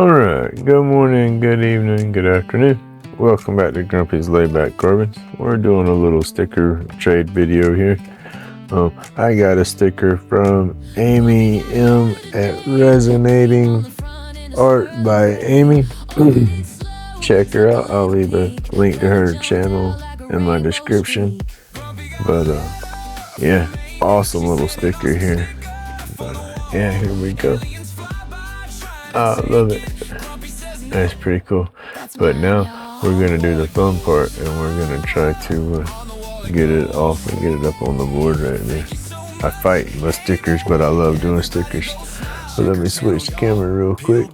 Alright, good morning, good evening, good afternoon. Welcome back to Grumpy's LaidBak Carbons. We're doing a little sticker trade video here. I got a sticker from Amy M at Resinating Art by Amy. Check her out. I'll leave a link to her channel in my description. But yeah, awesome little sticker here. But yeah, here we go. I love it. That's pretty cool. But now we're gonna do the fun part, and we're gonna try to get it off and get it up on the board right there. I fight my stickers, but I love doing stickers. So let me switch the camera real quick.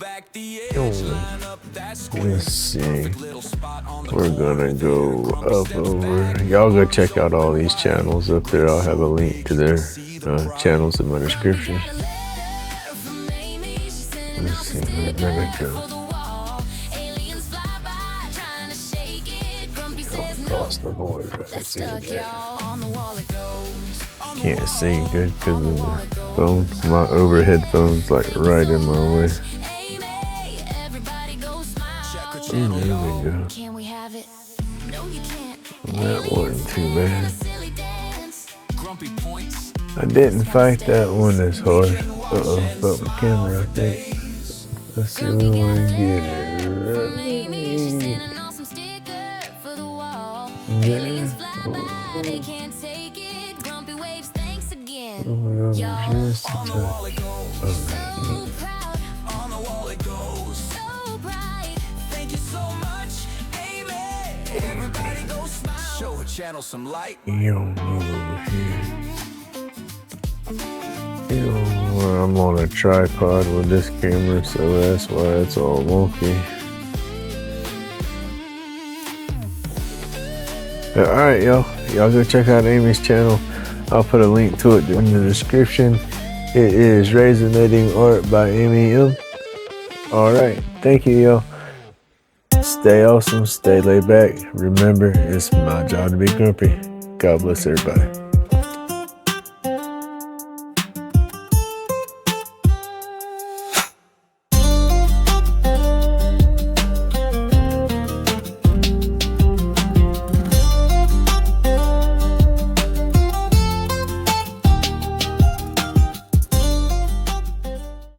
Let's see. We're gonna go up over. Y'all go check out all these channels up there. I'll have a link to their channels in my description. Let's see, we're gonna go. Across the board, can't see good because of the phone. My overhead phone's like right in my way. There we go. That wasn't too bad. I didn't fight that one as hard. But my camera, I think. Let's see when we get it right. Yeah. Just a touch. Channel some light. I'm on a tripod with this camera, so that's why it's all wonky. Alright, y'all go check out Amy's channel. I'll put a link to it in the description. It is Resinating Art by Amy M. Alright, thank you, y'all. Stay awesome, stay laid back. Remember, it's my job to be grumpy. God bless everybody.